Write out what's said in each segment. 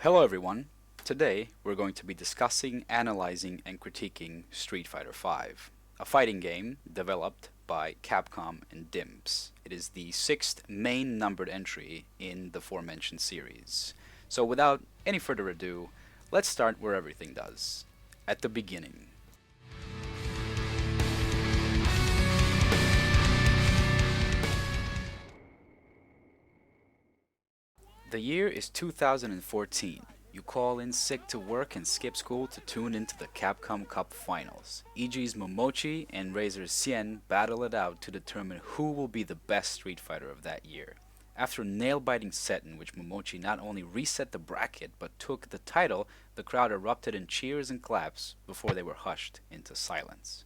Hello everyone. Today we're going to be discussing, analyzing, and critiquing Street Fighter V, a fighting game developed by Capcom and DIMPS. It is the sixth main numbered entry in the aforementioned series. So without any further ado, let's start where everything does, at the beginning. The year is 2014. You call in sick to work and skip school to tune into the Capcom Cup finals. EG's Momochi and Razor's Sien battle it out to determine who will be the best Street Fighter of that year. After a nail-biting set in which Momochi not only reset the bracket but took the title, the crowd erupted in cheers and claps before they were hushed into silence.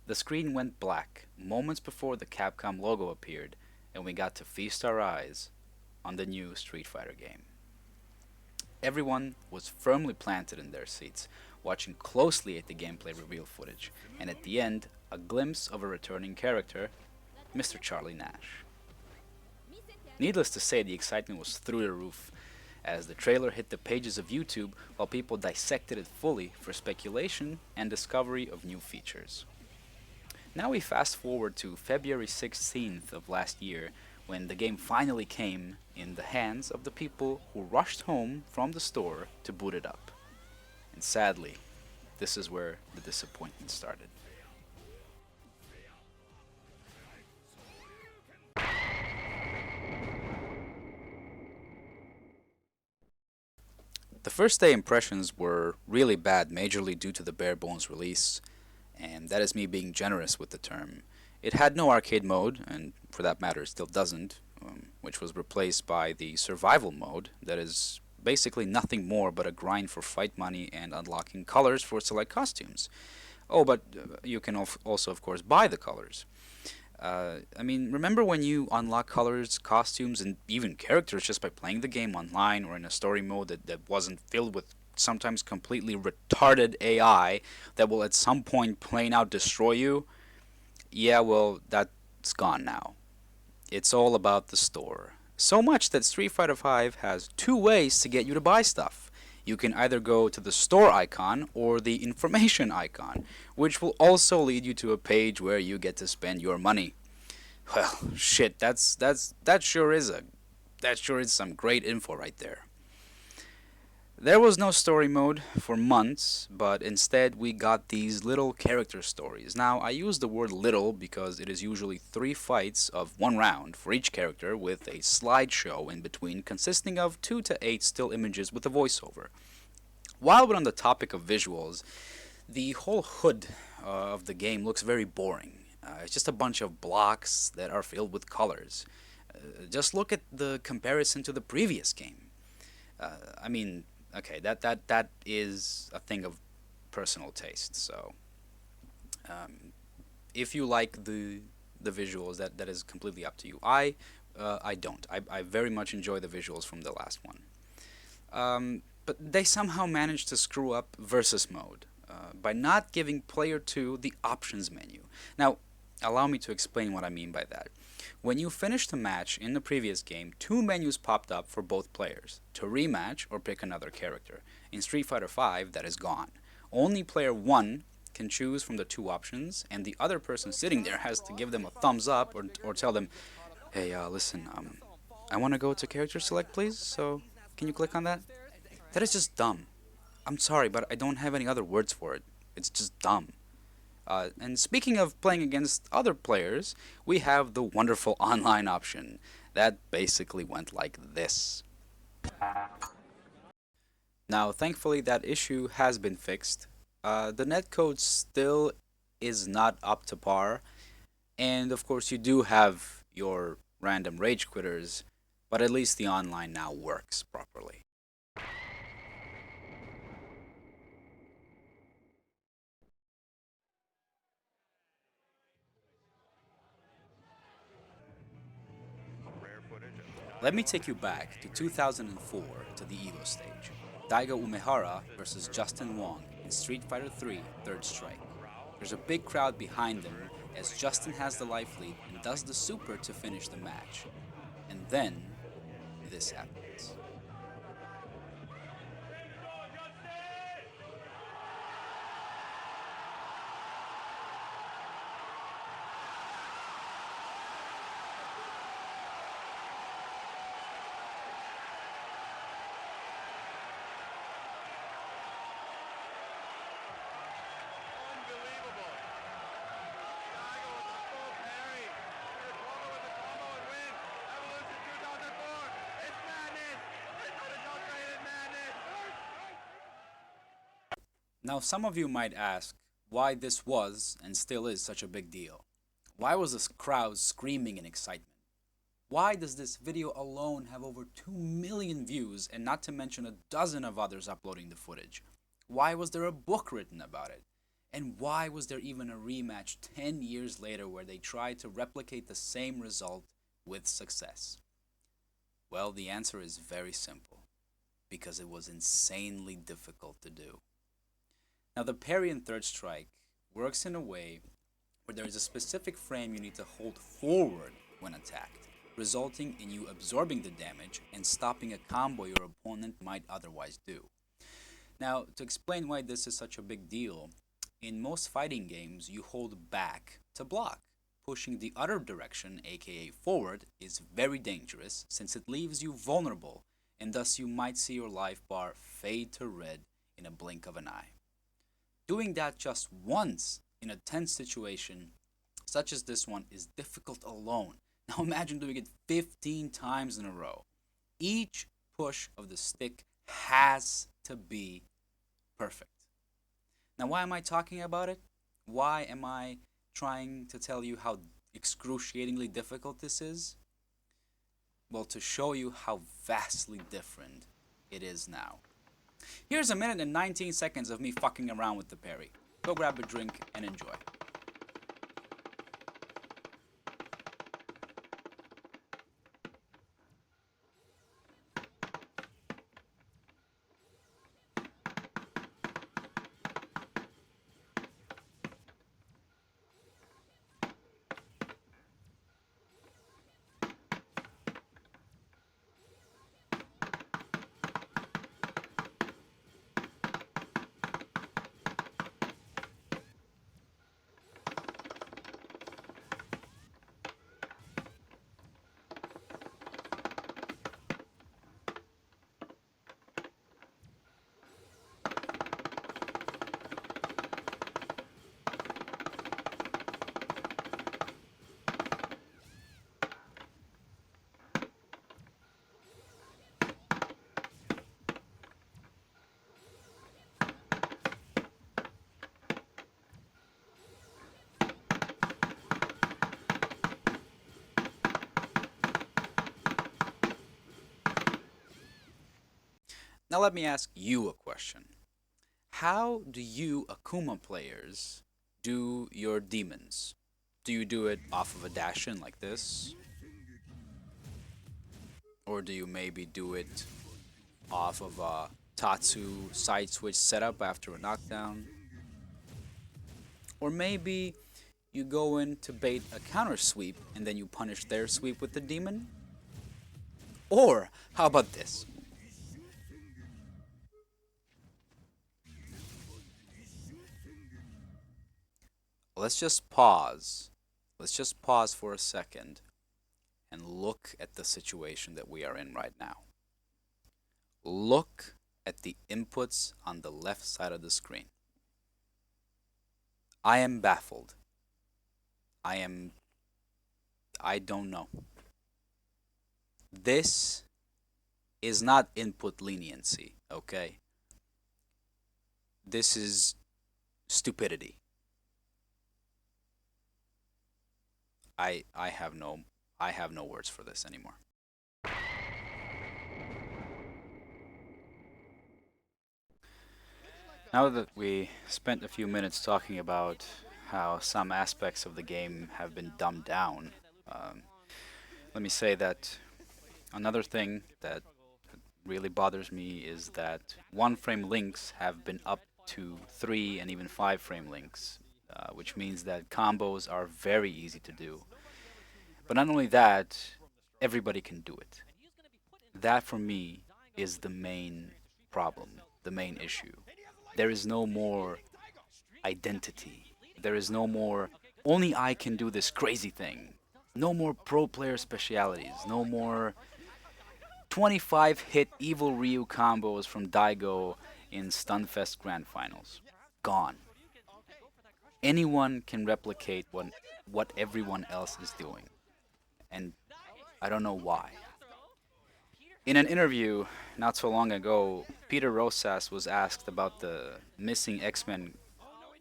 The screen went black moments before the Capcom logo appeared, and we got to feast our eyes on the new Street Fighter game. Everyone was firmly planted in their seats, watching closely at the gameplay reveal footage, and at the end, a glimpse of a returning character, Mr. Charlie Nash. Needless to say, the excitement was through the roof as the trailer hit the pages of YouTube while people dissected it fully for speculation and discovery of new features. Now we fast forward to February 16th of last year when the game finally came in the hands of the people who rushed home from the store to boot it up. And sadly, this is where the disappointment started. The first day impressions were really bad, majorly due to the bare bones release, and that is me being generous with the term. It had no arcade mode, and for that matter, it still doesn't, which was replaced by the survival mode that is basically nothing more but a grind for fight money and unlocking colors for select costumes. Oh, but you can also, of course, buy the colors. Remember when you unlock colors, costumes, and even characters just by playing the game online or in a story mode that wasn't filled with sometimes completely retarded AI that will at some point plain out destroy you? Yeah, well, that's gone now. It's all about the store. So much that Street Fighter V has two ways to get you to buy stuff. You can either go to the store icon or the information icon, which will also lead you to a page where you get to spend your money. Well, shit, that sure is some great info right there. There was no story mode for months, but instead we got these little character stories. Now, I use the word little because it is usually 3 fights of 1 round for each character with a slideshow in between consisting of 2 to 8 still images with a voiceover. While we're on the topic of visuals, the whole hood of the game looks very boring. It's just a bunch of blocks that are filled with colors. Just look at the comparison to the previous game. I mean, okay, that is a thing of personal taste. So, if you like the visuals, that is completely up to you. I don't. I very much enjoy the visuals from the last one. But they somehow managed to screw up versus mode by not giving player 2 the options menu. Now, allow me to explain what I mean by that. When you finished a match in the previous game, 2 menus popped up for both players, to rematch or pick another character. In Street Fighter V, that is gone. Only player 1 can choose from the 2 options, and the other person sitting there has to give them a thumbs up or tell them, hey, listen, I want to go to character select, please, so can you click on that? That is just dumb. I'm sorry, but I don't have any other words for it. It's just dumb. And speaking of playing against other players, we have the wonderful online option. That basically went like this. Now, thankfully, that issue has been fixed. The netcode still is not up to par, and of course, you do have your random rage quitters, but at least the online now works properly. Let me take you back to 2004 to the Evo stage. Daigo Umehara versus Justin Wong in Street Fighter III Third Strike. There's a big crowd behind them as Justin has the life lead and does the super to finish the match. And then, this happens. Now, some of you might ask why this was and still is such a big deal. Why was this crowd screaming in excitement? Why does this video alone have over 2 million views and not to mention a dozen of others uploading the footage? Why was there a book written about it? And why was there even a rematch 10 years later where they tried to replicate the same result with success? Well, the answer is very simple. Because it was insanely difficult to do. Now, the parry and third strike works in a way where there is a specific frame you need to hold forward when attacked, resulting in you absorbing the damage and stopping a combo your opponent might otherwise do. Now, to explain why this is such a big deal, in most fighting games you hold back to block. Pushing the other direction, aka forward, is very dangerous since it leaves you vulnerable and thus you might see your life bar fade to red in a blink of an eye. Doing that just once in a tense situation such as this one is difficult alone. Now imagine doing it 15 times in a row. Each push of the stick has to be perfect. Now why am I talking about it? Why am I trying to tell you how excruciatingly difficult this is? Well, to show you how vastly different it is now. Here's a minute and 19 seconds of me fucking around with the parry. Go grab a drink and enjoy. Now let me ask you a question. How do you Akuma players do your demons? Do you do it off of a dash in like this? Or do you maybe do it off of a Tatsu side switch setup after a knockdown? Or maybe you go in to bait a counter sweep and then you punish their sweep with the demon? Or how about this? Let's just pause. Let's just pause for a second and look at the situation that we are in right now. Look at the inputs on the left side of the screen. I am baffled. I don't know. This is not input leniency, okay? This is stupidity. I have no words for this anymore. Now that we spent a few minutes talking about how some aspects of the game have been dumbed down, um, let me say that another thing that really bothers me is that one frame links have been up to 3 and even 5 frame links, which means that combos are very easy to do. But not only that, everybody can do it. That for me is the main problem, the main issue. There is no more identity. There is no more, only I can do this crazy thing. No more pro player specialities. No more 25 hit Evil Ryu combos from Daigo in Stunfest Grand Finals. Gone. Anyone can replicate what everyone else is doing. And I don't know why. In an interview not so long ago, Peter Rosas was asked about the missing X-Men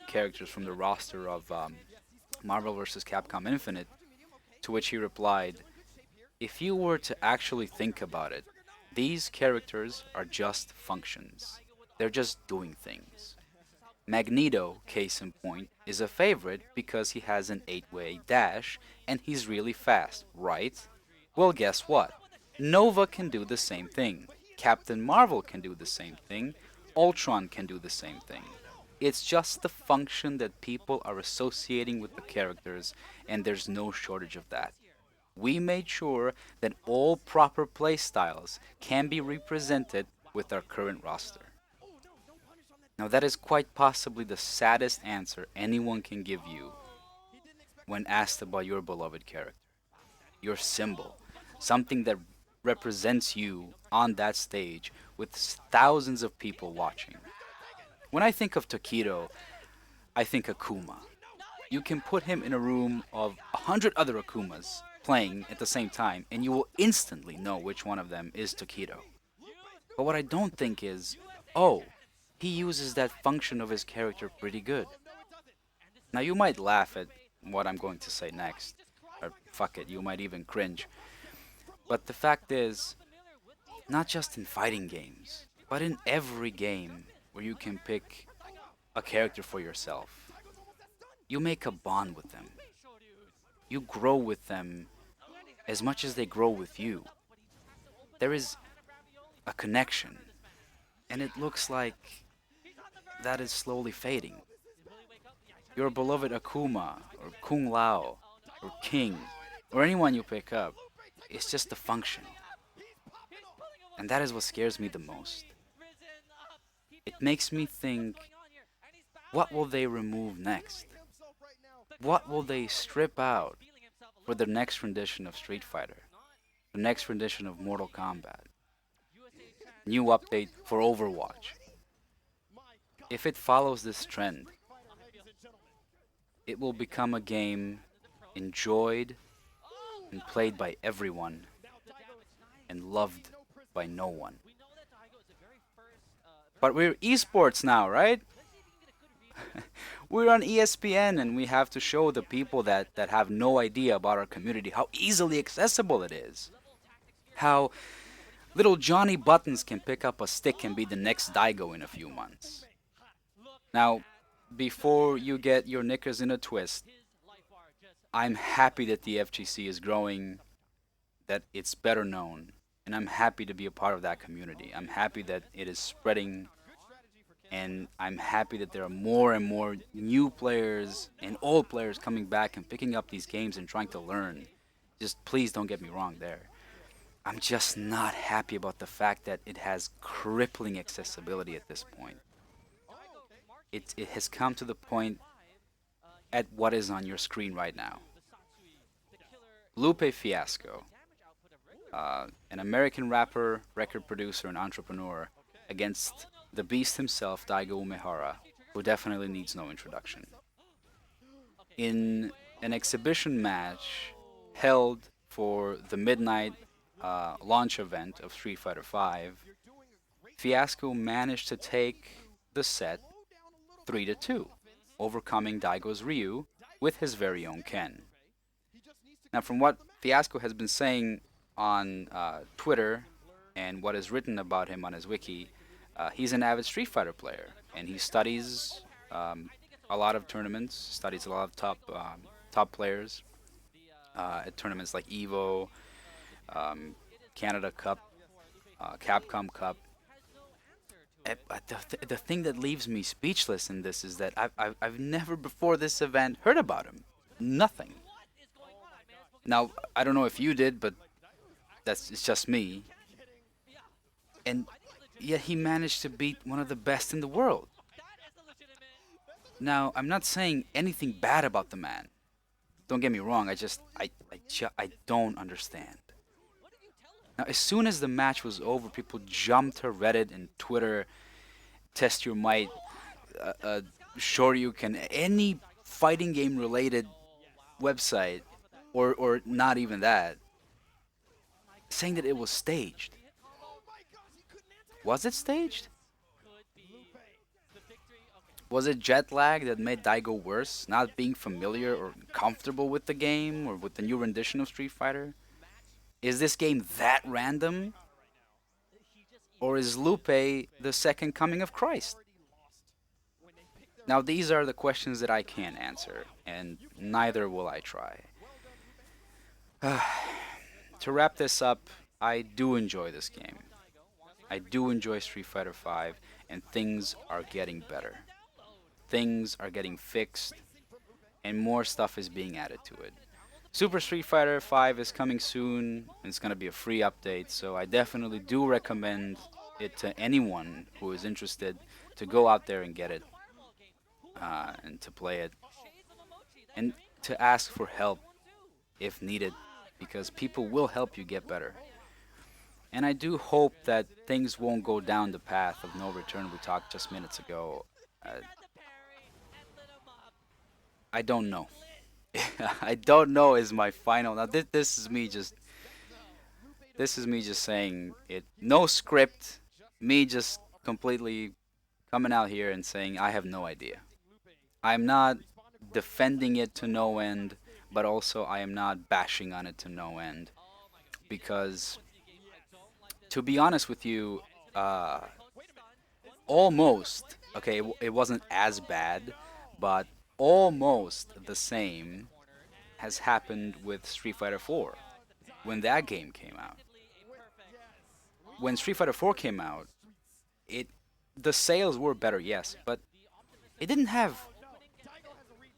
characters from the roster of Marvel vs. Capcom Infinite, to which he replied, if you were to actually think about it, these characters are just functions. They're just doing things. Magneto, case in point, is a favorite because he has an 8-way dash and he's really fast, right? Well, guess what? Nova can do the same thing. Captain Marvel can do the same thing. Ultron can do the same thing. It's just the function that people are associating with the characters, and there's no shortage of that. We made sure that all proper playstyles can be represented with our current roster. Now, that is quite possibly the saddest answer anyone can give you when asked about your beloved character, your symbol, something that represents you on that stage with thousands of people watching. When I think of Takedo, I think Akuma. You can put him in a room of 100 other Akumas playing at the same time, and you will instantly know which one of them is Takedo. But what I don't think is, oh, he uses that function of his character pretty good. Now you might laugh at what I'm going to say next, or fuck it, you might even cringe. But the fact is, not just in fighting games, but in every game where you can pick a character for yourself, you make a bond with them. You grow with them as much as they grow with you. There is a connection, and it looks like that is slowly fading. Your beloved Akuma, or Kung Lao, or King, or anyone you pick up, is just a function. And that is what scares me the most. It makes me think, what will they remove next? What will they strip out for the next rendition of Street Fighter? The next rendition of Mortal Kombat? New update for Overwatch? If it follows this trend, it will become a game enjoyed and played by everyone and loved by no one. But we're esports now, right? We're on ESPN and we have to show the people that have no idea about our community how easily accessible it is. How little Johnny Buttons can pick up a stick and be the next Daigo in a few months. Now, before you get your knickers in a twist, I'm happy that the FGC is growing, that it's better known, and I'm happy to be a part of that community. I'm happy that it is spreading, and I'm happy that there are more and more new players and old players coming back and picking up these games and trying to learn. Just please don't get me wrong there. I'm just not happy about the fact that it has crippling accessibility at this point. It has come to the point at what is on your screen right now. Lupe Fiasco, an American rapper, record producer, and entrepreneur, against the beast himself, Daigo Umehara, who definitely needs no introduction. In an exhibition match held for the midnight launch event of Street Fighter V, Fiasco managed to take the set 3-2, overcoming Daigo's Ryu with his very own Ken. Now, from what Fiasco has been saying on Twitter and what is written about him on his wiki, he's an avid Street Fighter player, and he studies a lot of tournaments, studies a lot of top players at tournaments like Evo, Canada Cup, Capcom Cup. But the thing that leaves me speechless in this is that I've never before this event heard about him. Nothing. Now, I don't know if you did, but it's just me. And yet he managed to beat one of the best in the world. Now, I'm not saying anything bad about the man. Don't get me wrong, I don't understand. Now, as soon as the match was over, people jumped to Reddit and Twitter, Test Your Might, Shoryuken, any fighting game related website, or not even that, saying that it was staged. Was it staged? Was it jet lag that made Daigo worse? Not being familiar or comfortable with the game or with the new rendition of Street Fighter? Is this game that random? Or is Lupe the second coming of Christ? Now, these are the questions that I can't answer, and neither will I try. To wrap this up, I do enjoy this game. I do enjoy Street Fighter V, and things are getting better. Things are getting fixed, and more stuff is being added to it. Super Street Fighter V is coming soon. It's going to be a free update, so I definitely do recommend it to anyone who is interested to go out there and get it and to play it and to ask for help if needed because people will help you get better. And I do hope that things won't go down the path of no return we talked just minutes ago. Uh, I don't know. I don't know is my final. Now this is me just saying it. No script. Me just completely coming out here and saying I have no idea. I'm not defending it to no end, but also I am not bashing on it to no end because to be honest with you, uh, almost okay. It wasn't as bad, but almost the same has happened with Street Fighter 4 when that game came out. When Street Fighter 4 came out, it the sales were better, yes, but it didn't have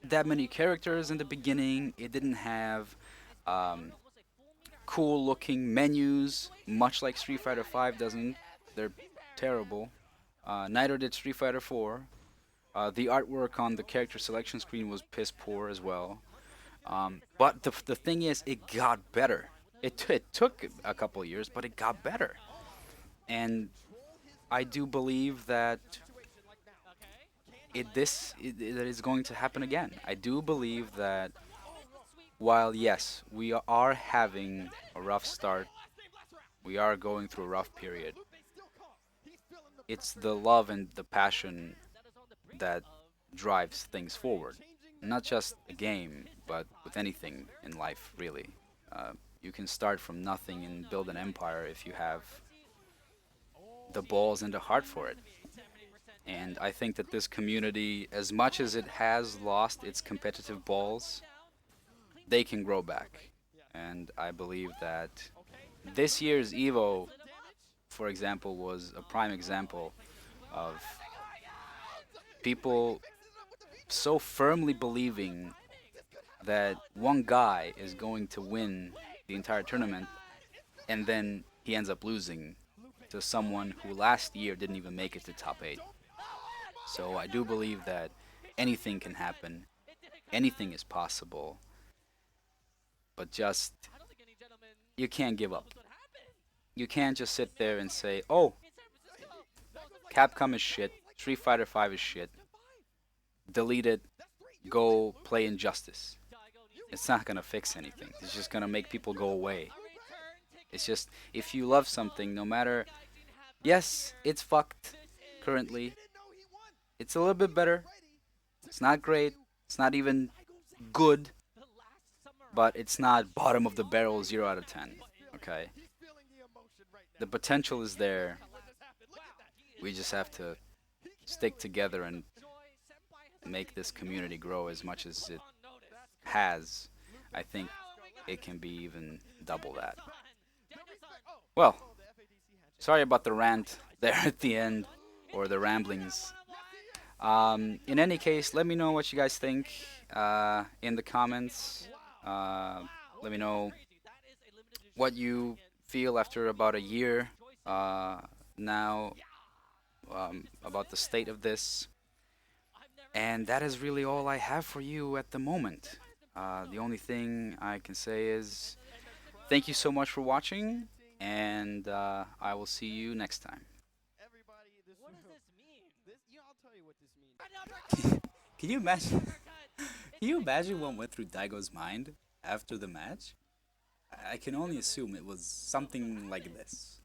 that many characters in the beginning. It didn't have um, cool looking menus, much like Street Fighter 5 doesn't. They're terrible. Neither did Street Fighter 4. The artwork on the character selection screen was piss poor as well. But the thing is, it got better. It took a couple of years, but it got better. And I do believe that that is going to happen again. I do believe that while yes, we are having a rough start, we are going through a rough period. It's the love and the passion that drives things forward. Not just a game, but with anything in life, really. You can start from nothing and build an empire if you have the balls and the heart for it. And I think that this community, as much as it has lost its competitive balls, they can grow back. And I believe that this year's Evo, for example, was a prime example of people so firmly believing that one guy is going to win the entire tournament and then he ends up losing to someone who last year didn't even make it to top 8. So I do believe that anything can happen, anything is possible, but just you can't give up. You can't just sit there and say, "Oh, Capcom is shit, Street Fighter 5 is shit. Delete it, go play Injustice." It's not gonna fix anything. It's just gonna make people go away. It's just if you love something, no matter yes, it's fucked currently. It's a little bit better. It's not great. It's not even good, but it's not bottom of the barrel 0 out of 10. Okay? The potential is there. We just have to stick together and make this community grow as much as it has. I think it can be even double that. Well, sorry about the rant there at the end, or the ramblings. In any case, let me know what you guys think in the comments. Let me know what you feel after about a year now about the state of this. And that is really all I have for you at the moment. The only thing I can say is thank you so much for watching, and I will see you next time. Can you imagine? Can you imagine what went through Daigo's mind after the match? I can only assume it was something like this.